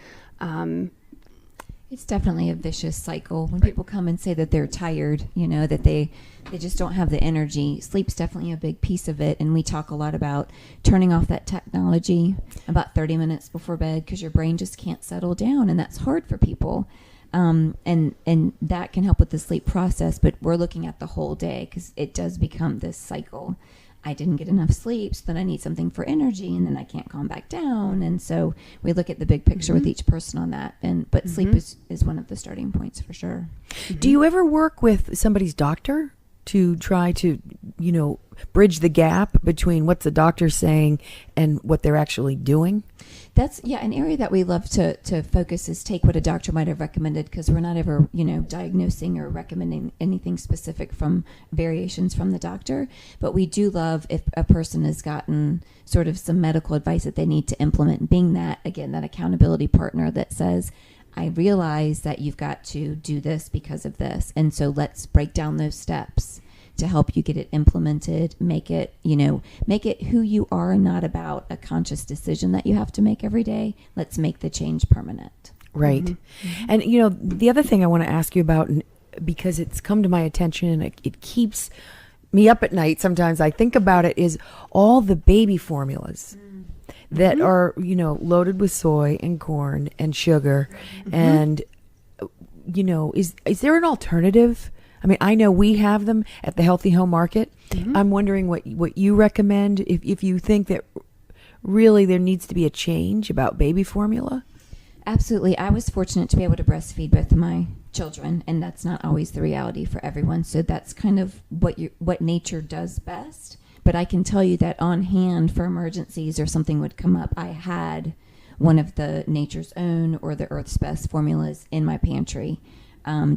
It's definitely a vicious cycle. When people come and say that they're tired, that they just don't have the energy, sleep's definitely a big piece of it. And we talk a lot about turning off that technology about 30 minutes before bed because your brain just can't settle down. And that's hard for people. And that can help with the sleep process, but we're looking at the whole day because it does become this cycle. I didn't get enough sleep, so then I need something for energy, and then I can't calm back down. And so we look at the big picture with each person on that. But sleep is one of the starting points for sure. Do you ever work with somebody's doctor to try to, bridge the gap between what the doctor's saying and what they're actually doing? That's, an area that we love to focus is take what a doctor might have recommended, because we're not ever, diagnosing or recommending anything specific from variations from the doctor. But we do love if a person has gotten sort of some medical advice that they need to implement, being that, again, that accountability partner that says, I realize that you've got to do this because of this. And so let's break down those steps to help you get it implemented, make it who you are, not about a conscious decision that you have to make every day. Let's make the change permanent. Right. Mm-hmm. And, the other thing I want to ask you about, because it's come to my attention and it keeps me up at night sometimes, I think about it, is all the baby formulas that are, loaded with soy and corn and sugar. And, is there an alternative? I mean, I know we have them at the Healthy Home Market. I'm wondering what you recommend if you think that really there needs to be a change about baby formula. Absolutely. I was fortunate to be able to breastfeed both of my children, and that's not always the reality for everyone. So that's kind of what nature does best. But I can tell you that on hand for emergencies or something would come up, I had one of the Nature's Own or the Earth's Best formulas in my pantry,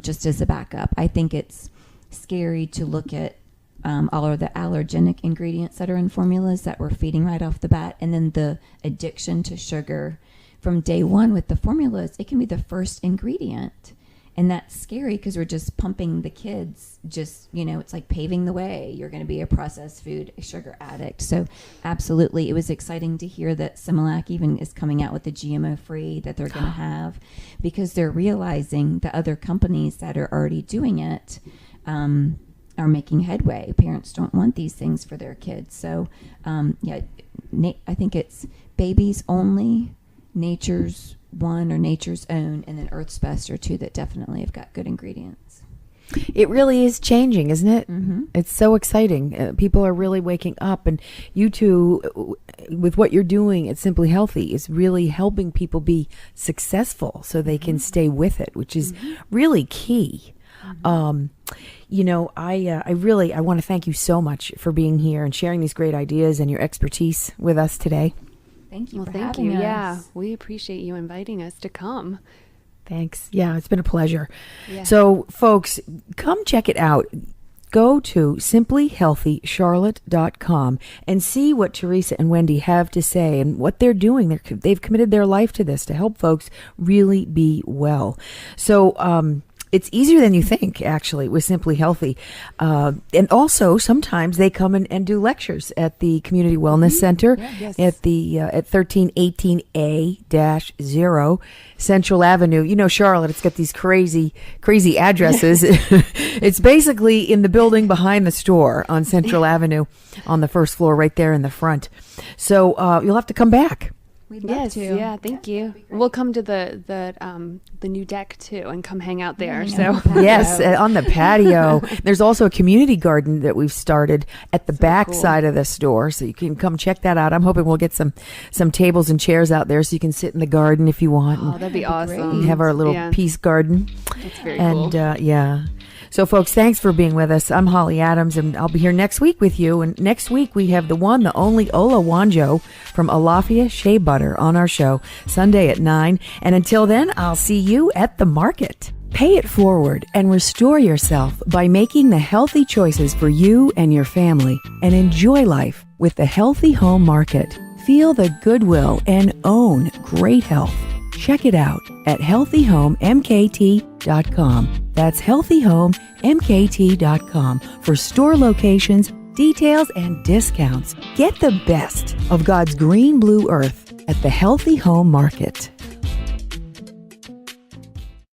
just as a backup. I think it's scary to look at all of the allergenic ingredients that are in formulas that we're feeding right off the bat, and then the addiction to sugar from day one with the formulas. It can be the first ingredient, and that's scary because we're just pumping the kids. It's like paving the way. You're going to be a processed food, a sugar addict. So absolutely, it was exciting to hear that Similac even is coming out with the GMO free that they're going to have, because they're realizing the other companies that are already doing it are making headway. Parents don't want these things for their kids. So I think it's babies only, Nature's One or Nature's Own, and then Earth's Best are two that definitely have got good ingredients. It really is changing, isn't it? Mm-hmm. It's so exciting. People are really waking up, and you two, with what you're doing at Simply Healthy, is really helping people be successful so they can stay with it, which is really key. I want to thank you so much for being here and sharing these great ideas and your expertise with us today. Thank you for thank having you. us. Yeah, we appreciate you inviting us to come. Thanks. Yeah, it's been a pleasure. Yeah. So, folks, come check it out. Go to simplyhealthycharlotte.com and see what Theresa and Wyndie have to say and what they're doing. They've committed their life to this to help folks really be well. So, it's easier than you think, actually, with Simply Healthy. And also, sometimes they come and do lectures at the Community Wellness Center at the at 1318A-0 Central Avenue. Charlotte, it's got these crazy addresses. It's basically in the building behind the store on Central Avenue on the first floor right there in the front. So you'll have to come back. We'd love Yes, to. yeah, thank you. We'll come to the new deck too and come hang out there. Yeah. So Yes, on the patio. There's also a community garden that we've started at the back cool. side of the store, so you can come check that out. I'm hoping we'll get some tables and chairs out there so you can sit in the garden if you want. oh, that'd be awesome. and have our little Yeah, peace garden. That's very And cool. yeah. So, folks, thanks for being with us. I'm Holly Adams, and I'll be here next week with you. And next week, we have the one, the only Ola Wanjo from Alafia Shea Butter on our show, Sunday at 9. And until then, I'll see you at the market. Pay it forward and restore yourself by making the healthy choices for you and your family. And enjoy life with the Healthy Home Market. Feel the goodwill and own great health. Check it out at healthyhomemkt.com. That's healthyhomemkt.com for store locations, details, and discounts. Get the best of God's green blue earth at the Healthy Home Market.